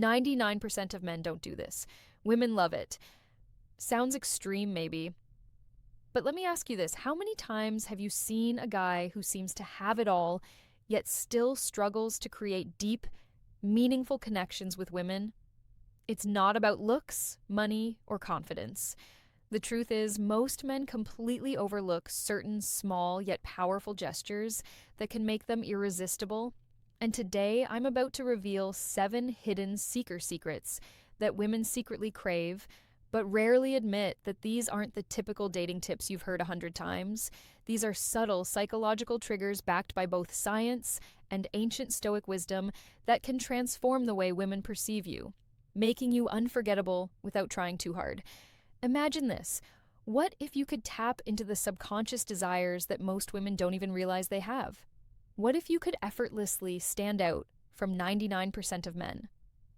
99% of men don't do this. Women love it. Sounds extreme, maybe. But let me ask you this. How many times have you seen a guy who seems to have it all, yet still struggles to create deep, meaningful connections with women? It's not about looks, money, or confidence. The truth is, most men completely overlook certain small yet powerful gestures that can make them irresistible. And today, I'm about to reveal 7 hidden seeker secrets that women secretly crave, but rarely admit that these aren't the typical dating tips you've heard 100 times. These are subtle psychological triggers backed by both science and ancient Stoic wisdom that can transform the way women perceive you, making you unforgettable without trying too hard. Imagine this. What if you could tap into the subconscious desires that most women don't even realize they have? What if you could effortlessly stand out from 99% of men?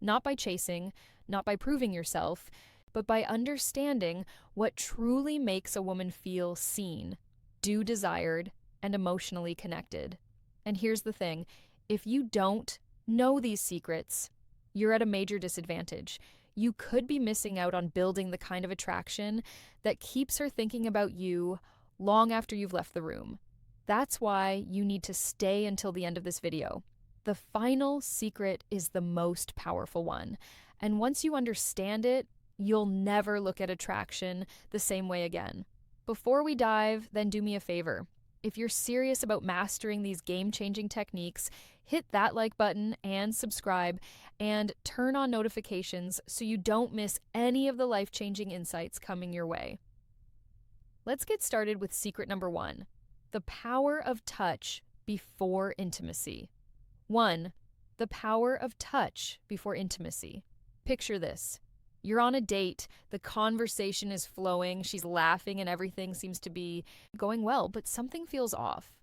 Not by chasing, not by proving yourself, but by understanding what truly makes a woman feel seen, desired, and emotionally connected. And here's the thing, if you don't know these secrets, you're at a major disadvantage. You could be missing out on building the kind of attraction that keeps her thinking about you long after you've left the room. That's why you need to stay until the end of this video. The final secret is the most powerful one, and once you understand it, you'll never look at attraction the same way again. Before we dive, then do me a favor. If you're serious about mastering these game-changing techniques, hit that like button and subscribe, and turn on notifications so you don't miss any of the life-changing insights coming your way. Let's get started with secret number 1, the power of touch before intimacy. 1. The power of touch before intimacy. Picture this. You're on a date, the conversation is flowing, she's laughing, and everything seems to be going well, but something feels off.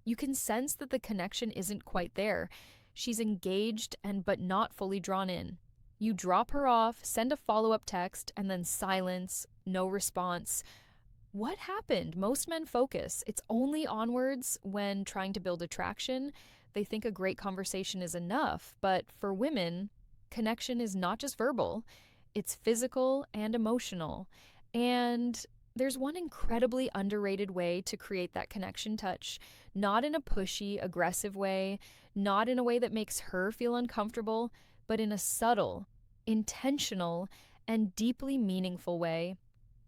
You can sense that the connection isn't quite there. She's engaged but not fully drawn in. You drop her off, send a follow-up text, and then silence, no response. What happened? Most men focus. It's only onwards when trying to build attraction. They think a great conversation is enough, but for women, connection is not just verbal. It's physical and emotional. And there's one incredibly underrated way to create that connection touch, not in a pushy, aggressive way, not in a way that makes her feel uncomfortable, but in a subtle, intentional, and deeply meaningful way.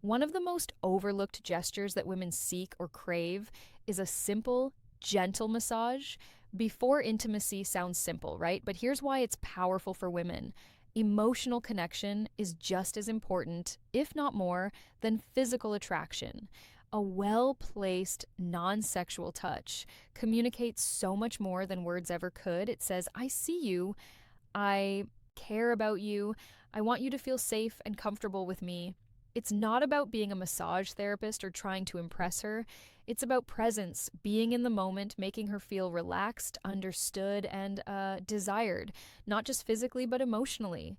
One of the most overlooked gestures that women seek or crave is a simple, gentle massage. Before intimacy sounds simple, right? But here's why it's powerful for women. Emotional connection is just as important, if not more, than physical attraction. A well-placed, non-sexual touch communicates so much more than words ever could. It says, I see you, I care about you, I want you to feel safe and comfortable with me. It's not about being a massage therapist or trying to impress her. It's about presence, being in the moment, making her feel relaxed, understood, and desired, not just physically, but emotionally.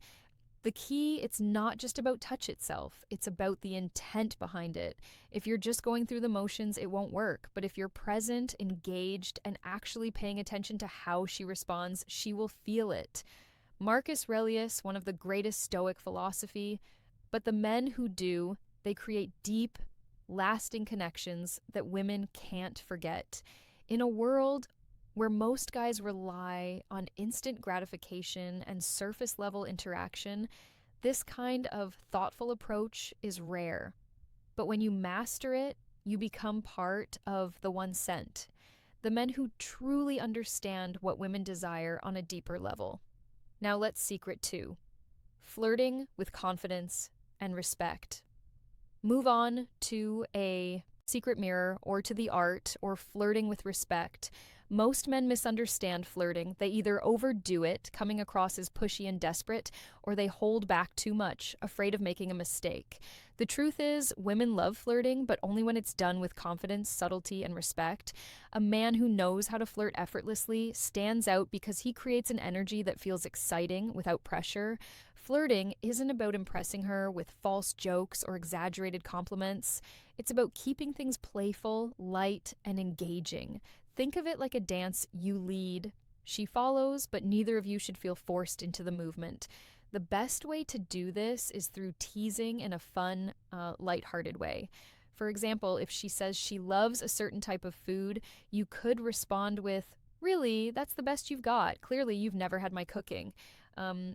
The key, it's not just about touch itself. It's about the intent behind it. If you're just going through the motions, it won't work. But if you're present, engaged, and actually paying attention to how she responds, she will feel it. Marcus Aurelius, one of the greatest Stoic philosophy, but the men who do, they create deep, lasting connections that women can't forget. In a world where most guys rely on instant gratification and surface-level interaction, this kind of thoughtful approach is rare. But when you master it, you become part of the one scent, the men who truly understand what women desire on a deeper level. Now let's secret 2. Flirting with confidence and respect. Move on to a secret mirror or to the art or flirting with respect. Most men misunderstand flirting. They either overdo it, coming across as pushy and desperate, or they hold back too much, afraid of making a mistake. The truth is, women love flirting, but only when it's done with confidence, subtlety, and respect. A man who knows how to flirt effortlessly stands out because he creates an energy that feels exciting without pressure. Flirting isn't about impressing her with false jokes or exaggerated compliments. It's about keeping things playful, light, and engaging. Think of it like a dance you lead. She follows, but neither of you should feel forced into the movement. The best way to do this is through teasing in a fun, lighthearted way. For example, if she says she loves a certain type of food, you could respond with, "Really, that's the best you've got. Clearly, you've never had my cooking."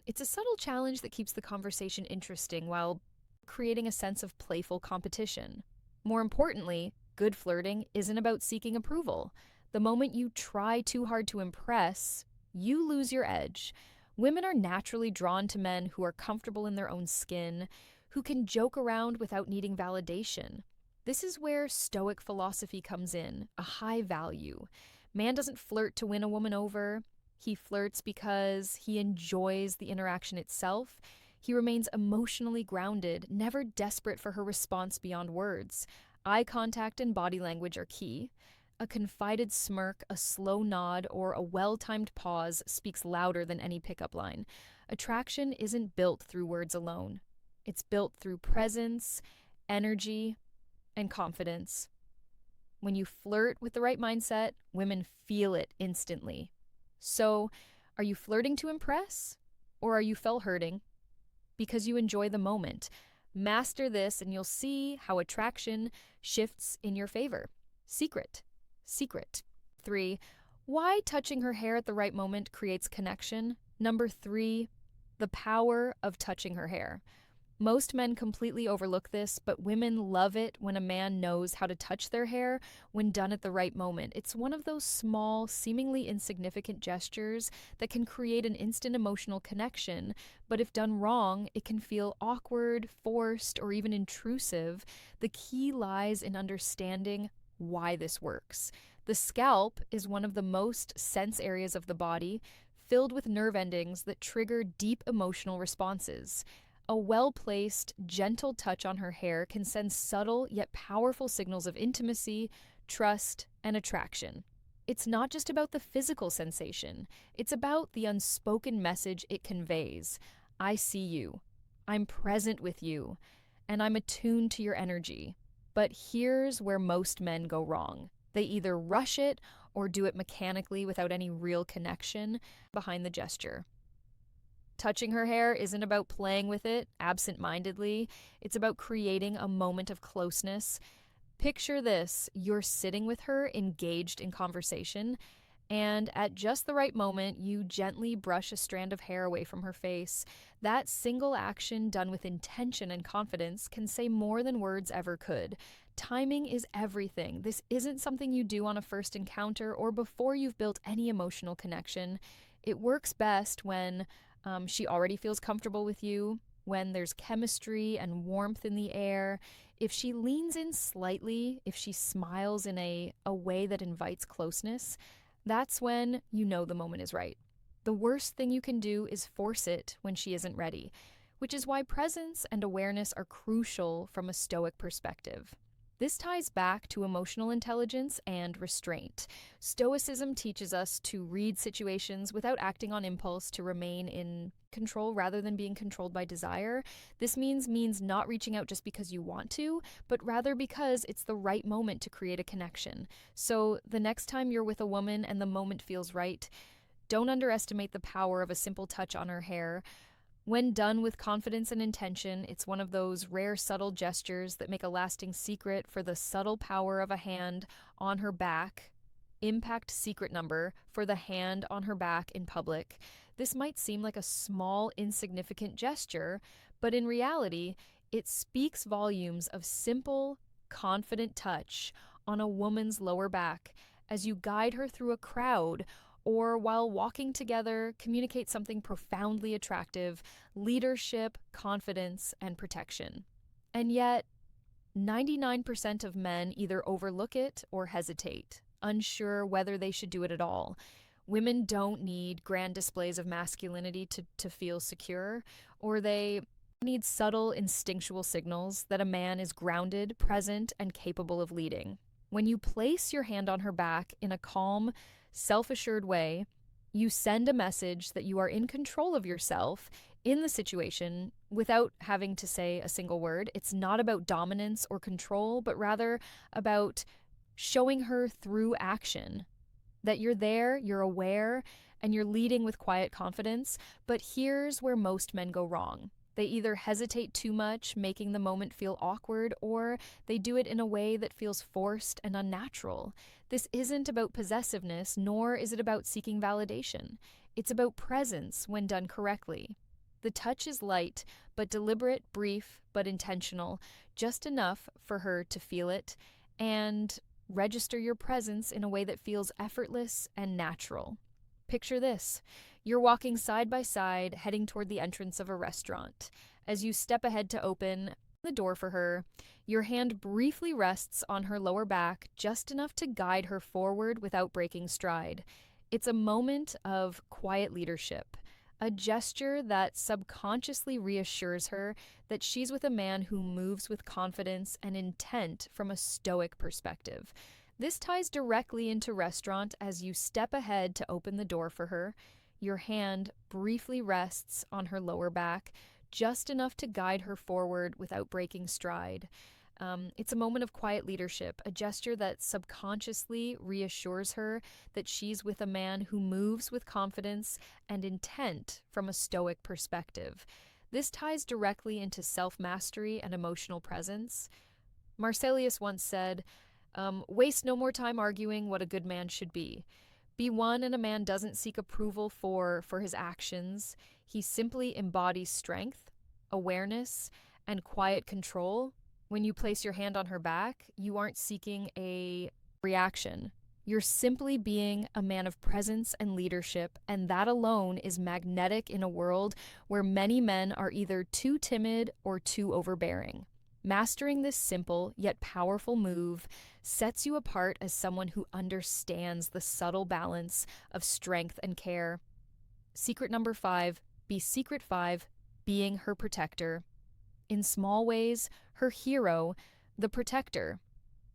It's a subtle challenge that keeps the conversation interesting while creating a sense of playful competition. More importantly, good flirting isn't about seeking approval. The moment you try too hard to impress, you lose your edge. Women are naturally drawn to men who are comfortable in their own skin, who can joke around without needing validation. This is where Stoic philosophy comes in, a high value. Man doesn't flirt to win a woman over. He flirts because he enjoys the interaction itself. He remains emotionally grounded, never desperate for her response beyond words. Eye contact and body language are key. A confided smirk, a slow nod, or a well-timed pause speaks louder than any pickup line. Attraction isn't built through words alone. It's built through presence, energy, and confidence. When you flirt with the right mindset, women feel it instantly. So, are you flirting to impress? Or are you fell hurting because you enjoy the moment? Master this and you'll see how attraction shifts in your favor. Secret. 3. Why touching her hair at the right moment creates connection. Number 3, the power of touching her hair. Most men completely overlook this, but women love it when a man knows how to touch their hair when done at the right moment. It's one of those small, seemingly insignificant gestures that can create an instant emotional connection, but if done wrong, it can feel awkward, forced, or even intrusive. The key lies in understanding why this works. The scalp is one of the most sense areas of the body, filled with nerve endings that trigger deep emotional responses. A well-placed, gentle touch on her hair can send subtle yet powerful signals of intimacy, trust, and attraction. It's not just about the physical sensation, it's about the unspoken message it conveys. I see you, I'm present with you, and I'm attuned to your energy. But here's where most men go wrong. They either rush it or do it mechanically without any real connection behind the gesture. Touching her hair isn't about playing with it absent-mindedly. It's about creating a moment of closeness. Picture this: you're sitting with her, engaged in conversation, and at just the right moment, you gently brush a strand of hair away from her face. That single action, done with intention and confidence, can say more than words ever could. Timing is everything. This isn't something you do on a first encounter or before you've built any emotional connection. It works best when she already feels comfortable with you, when there's chemistry and warmth in the air. If she leans in slightly, if she smiles in a way that invites closeness, that's when you know the moment is right. The worst thing you can do is force it when she isn't ready, which is why presence and awareness are crucial from a Stoic perspective. This ties back to emotional intelligence and restraint. Stoicism teaches us to read situations without acting on impulse, to remain in control rather than being controlled by desire. This means not reaching out just because you want to, but rather because it's the right moment to create a connection. So the next time you're with a woman and the moment feels right, don't underestimate the power of a simple touch on her hair. When done with confidence and intention, it's one of those rare subtle gestures that make a lasting secret for the subtle power of a hand on her back. Impact secret number for the hand on her back in public. This might seem like a small, insignificant gesture, but in reality, it speaks volumes of simple, confident touch on a woman's lower back as you guide her through a crowd, or while walking together, communicate something profoundly attractive: leadership, confidence, and protection. And yet, 99% of men either overlook it or hesitate, unsure whether they should do it at all. Women don't need grand displays of masculinity to feel secure, or they need subtle, instinctual signals that a man is grounded, present, and capable of leading. When you place your hand on her back in a calm, self-assured way, you send a message that you are in control of yourself in the situation without having to say a single word. It's not about dominance or control, but rather about showing her through action. that you're there, you're aware, and you're leading with quiet confidence. But here's where most men go wrong. They either hesitate too much, making the moment feel awkward, or they do it in a way that feels forced and unnatural. This isn't about possessiveness, nor is it about seeking validation. It's about presence when done correctly. The touch is light, but deliberate, brief, but intentional, just enough for her to feel it, and register your presence in a way that feels effortless and natural. Picture this. You're walking side by side, heading toward the entrance of a restaurant. As you step ahead to open the door for her, your hand briefly rests on her lower back, just enough to guide her forward without breaking stride. It's a moment of quiet leadership, a gesture that subconsciously reassures her that she's with a man who moves with confidence and intent from a stoic perspective. This ties directly into restaurant. As you step ahead to open the door for her, your hand briefly rests on her lower back, just enough to guide her forward without breaking stride. It's a moment of quiet leadership, a gesture that subconsciously reassures her that she's with a man who moves with confidence and intent from a stoic perspective. This ties directly into self-mastery and emotional presence. Marcelius once said, waste no more time arguing what a good man should be. Be one, and a man doesn't seek approval for his actions. He simply embodies strength, awareness, and quiet control. When you place your hand on her back, you aren't seeking a reaction. You're simply being a man of presence and leadership, and that alone is magnetic in a world where many men are either too timid or too overbearing. Mastering this simple yet powerful move sets you apart as someone who understands the subtle balance of strength and care. Secret number 5, be secret 5, being her protector. In small ways, her hero, the protector.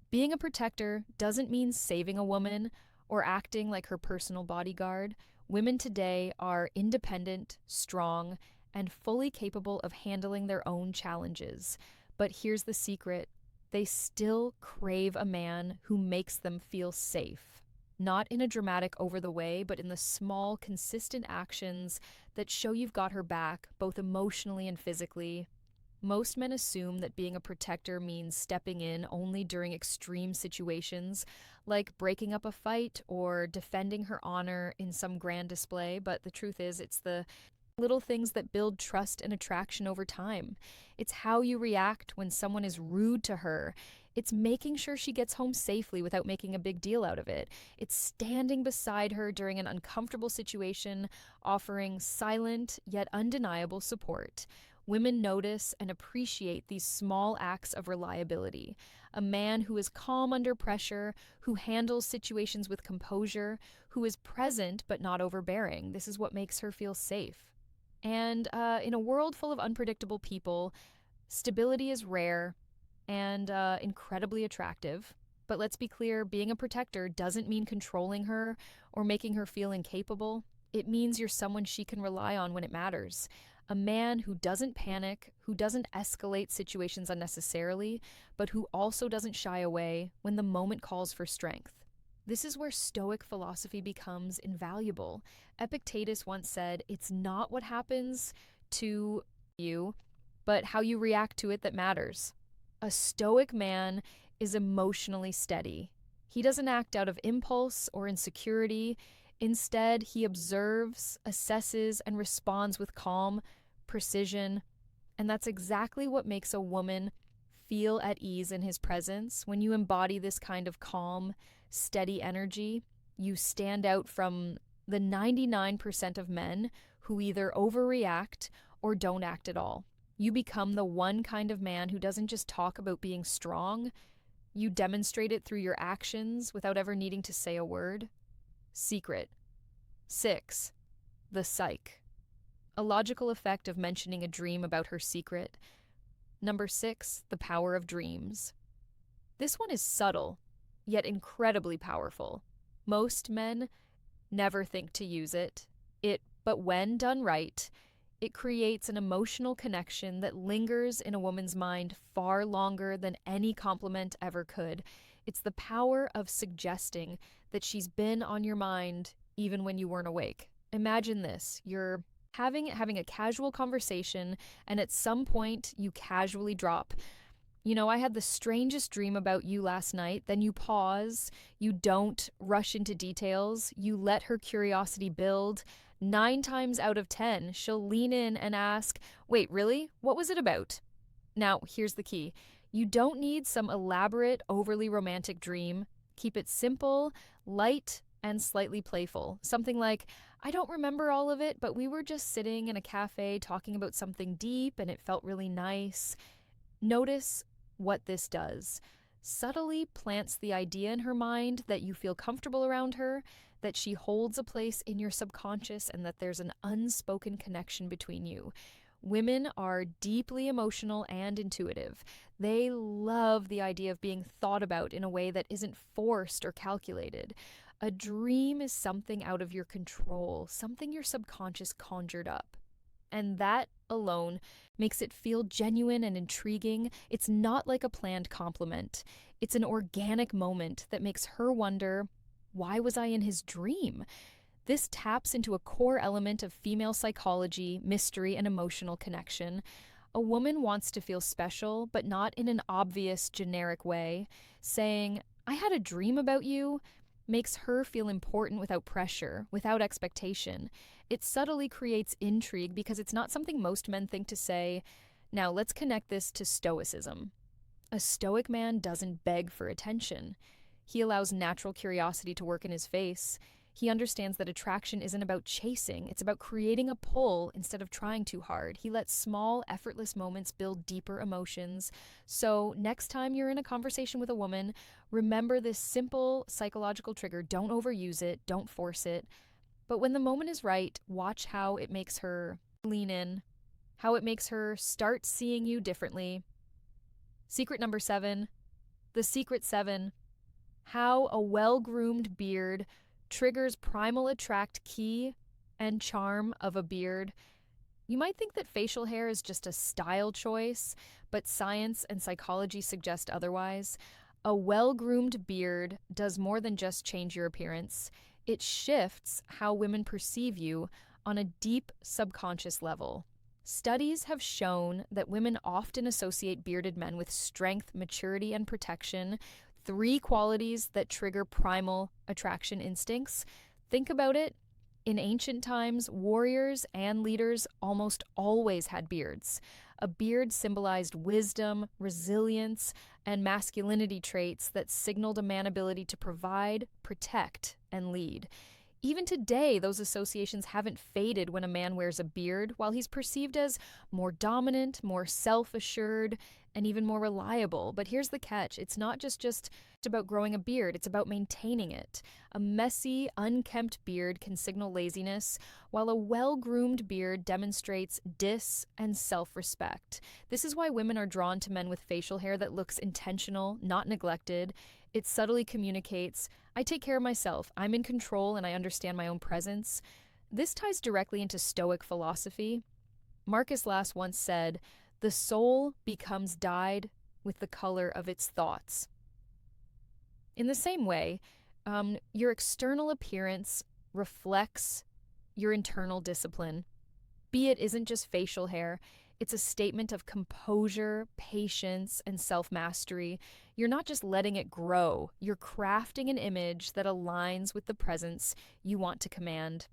Being a protector doesn't mean saving a woman or acting like her personal bodyguard. Women today are independent, strong, and fully capable of handling their own challenges. But here's the secret. They still crave a man who makes them feel safe. Not in a dramatic over the way, but in the small, consistent actions that show you've got her back, both emotionally and physically. Most men assume that being a protector means stepping in only during extreme situations, like breaking up a fight or defending her honor in some grand display, but the truth is, it's the little things that build trust and attraction over time. It's how you react when someone is rude to her. It's making sure she gets home safely without making a big deal out of it. It's standing beside her during an uncomfortable situation, offering silent yet undeniable support. Women notice and appreciate these small acts of reliability. A man who is calm under pressure, who handles situations with composure, who is present but not overbearing. This is what makes her feel safe. And in a world full of unpredictable people, stability is rare and incredibly attractive. But let's be clear, being a protector doesn't mean controlling her or making her feel incapable. It means you're someone she can rely on when it matters. A man who doesn't panic, who doesn't escalate situations unnecessarily, but who also doesn't shy away when the moment calls for strength. This is where Stoic philosophy becomes invaluable. Epictetus once said, it's not what happens to you, but how you react to it that matters. A Stoic man is emotionally steady. He doesn't act out of impulse or insecurity. Instead, he observes, assesses, and responds with calm, precision. And that's exactly what makes a woman feel at ease in his presence. When you embody this kind of calm, steady energy, you stand out from the 99% of men who either overreact or don't act at all. You become the one kind of man who doesn't just talk about being strong, you demonstrate it through your actions without ever needing to say a word. Secret. 6. The psych. A logical effect of mentioning a dream about her secret. Number 6. The power of dreams. This one is subtle, yet incredibly powerful. Most men never think to use it. But when done right, it creates an emotional connection that lingers in a woman's mind far longer than any compliment ever could. It's the power of suggesting that she's been on your mind even when you weren't awake. Imagine this. You're having a casual conversation, and at some point you casually drop, I had the strangest dream about you last night. Then you pause, you don't rush into details, you let her curiosity build. 9 times out of 10, she'll lean in and ask, "Wait, really? What was it about?" Now, here's the key. You don't need some elaborate, overly romantic dream. Keep it simple, light, and slightly playful. Something like, "I don't remember all of it, but we were just sitting in a cafe talking about something deep and it felt really nice." Notice what this does. Subtly plants the idea in her mind that you feel comfortable around her, that she holds a place in your subconscious, and that there's an unspoken connection between you. Women are deeply emotional and intuitive. They love the idea of being thought about in a way that isn't forced or calculated. A dream is something out of your control, something your subconscious conjured up. And that alone makes it feel genuine and intriguing. It's not like a planned compliment. It's an organic moment that makes her wonder, why was I in his dream? This taps into a core element of female psychology, mystery, and emotional connection. A woman wants to feel special, but not in an obvious, generic way. Saying, "I had a dream about you," makes her feel important without pressure, without expectation. It subtly creates intrigue because it's not something most men think to say. Now, let's connect this to Stoicism. A Stoic man doesn't beg for attention. He allows natural curiosity to work in his face. He understands that attraction isn't about chasing, it's about creating a pull instead of trying too hard. He lets small, effortless moments build deeper emotions. So, next time you're in a conversation with a woman, remember this simple psychological trigger. Don't overuse it, don't force it. But when the moment is right, watch how it makes her lean in, how it makes her start seeing you differently. Secret number 7, the secret 7, how a well-groomed beard triggers primal attract key and charm of a beard. You might think that facial hair is just a style choice, but science and psychology suggest otherwise. A well-groomed beard does more than just change your appearance. It shifts how women perceive you on a deep subconscious level. Studies have shown that women often associate bearded men with strength, maturity, and protection, 3 qualities that trigger primal attraction instincts. Think about it. In ancient times, warriors and leaders almost always had beards. A beard symbolized wisdom, resilience, and masculinity traits that signaled a man's ability to provide, protect, and lead. Even today, those associations haven't faded when a man wears a beard, while he's perceived as more dominant, more self-assured, and even more reliable. But here's the catch. It's not just about growing a beard, it's about maintaining it. A messy, unkempt beard can signal laziness, while a well-groomed beard demonstrates and self-respect. This is why women are drawn to men with facial hair that looks intentional, not neglected. It subtly communicates, "I take care of myself, I'm in control, and I understand my own presence." This ties directly into Stoic philosophy. Marcus Lass once said, "The soul becomes dyed with the color of its thoughts." In the same way, your external appearance reflects your internal discipline. Be it isn't just facial hair, it's a statement of composure, patience, and self-mastery. You're not just letting it grow, you're crafting an image that aligns with the presence you want to command.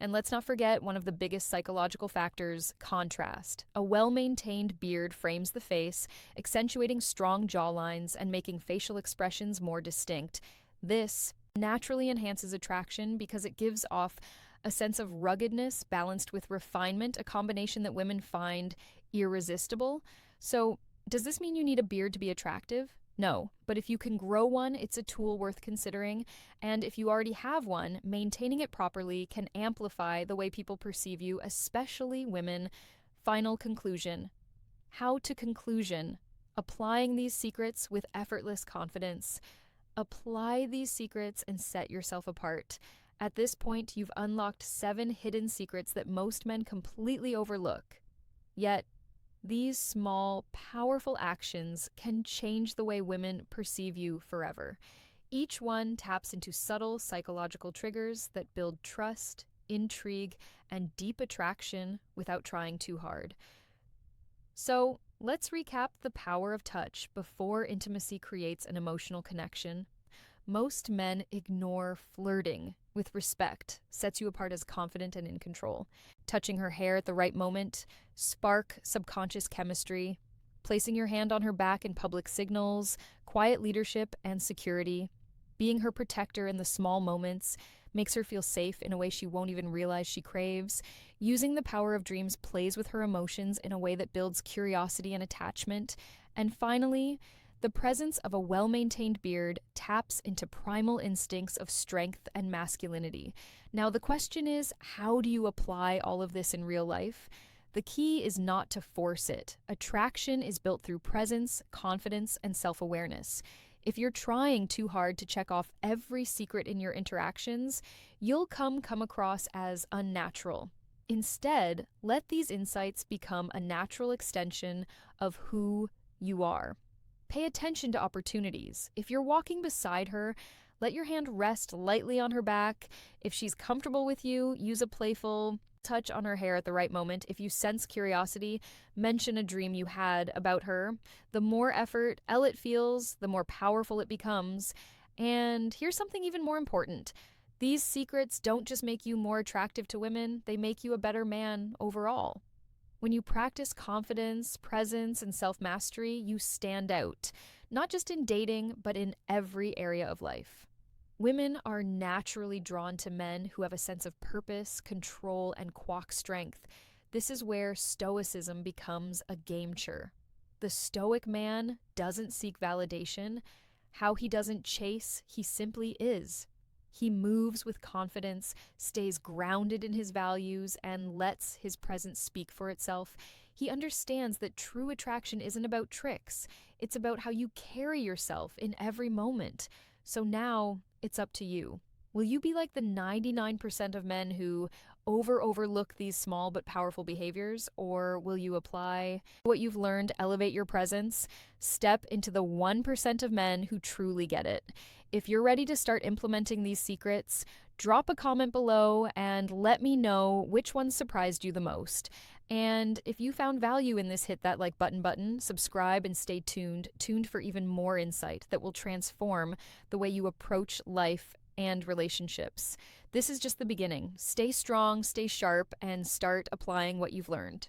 And let's not forget one of the biggest psychological factors, contrast. A well-maintained beard frames the face, accentuating strong jawlines and making facial expressions more distinct. This naturally enhances attraction because it gives off a sense of ruggedness balanced with refinement, a combination that women find irresistible. So, does this mean you need a beard to be attractive? No, but if you can grow one, it's a tool worth considering. And if you already have one, maintaining it properly can amplify the way people perceive you, especially women. Final conclusion. How to conclusion. Applying these secrets with effortless confidence. Apply these secrets and set yourself apart. At this point, you've unlocked 7 hidden secrets that most men completely overlook. Yet, These small, powerful actions can change the way women perceive you forever. Each one taps into subtle psychological triggers that build trust, intrigue, and deep attraction without trying too hard. So, let's recap the power of touch before intimacy creates an emotional connection. Most men ignore flirting with respect, sets you apart as confident and in control. Touching her hair at the right moment, spark subconscious chemistry. Placing your hand on her back in public signals, quiet leadership and security. Being her protector in the small moments makes her feel safe in a way she won't even realize she craves. Using the power of dreams plays with her emotions in a way that builds curiosity and attachment. And finally, the presence of a well-maintained beard taps into primal instincts of strength and masculinity. Now, the question is, how do you apply all of this in real life? The key is not to force it. Attraction is built through presence, confidence, and self-awareness. If you're trying too hard to check off every secret in your interactions, you'll come across as unnatural. Instead, let these insights become a natural extension of who you are. Pay attention to opportunities. If you're walking beside her, let your hand rest lightly on her back. If she's comfortable with you, use a playful touch on her hair at the right moment. If you sense curiosity, mention a dream you had about her. The more effort it feels, the more powerful it becomes. And here's something even more important. These secrets don't just make you more attractive to women, they make you a better man overall. When you practice confidence, presence, and self-mastery, you stand out, not just in dating, but in every area of life. Women are naturally drawn to men who have a sense of purpose, control, and quack strength. This is where Stoicism becomes a game-changer. The Stoic man doesn't seek validation. How he doesn't chase, he simply is. He moves with confidence, stays grounded in his values, and lets his presence speak for itself. He understands that true attraction isn't about tricks. It's about how you carry yourself in every moment. So now, it's up to you. Will you be like the 99% of men who overlook these small but powerful behaviors, or will you apply what you've learned, elevate your presence, step into the 1% of men who truly get it? If you're ready to start implementing these secrets, drop a comment below and let me know which one surprised you the most. And if you found value in this, hit that like button, subscribe, and stay tuned for even more insight that will transform the way you approach life and relationships. This is just the beginning. Stay strong, stay sharp, and start applying what you've learned.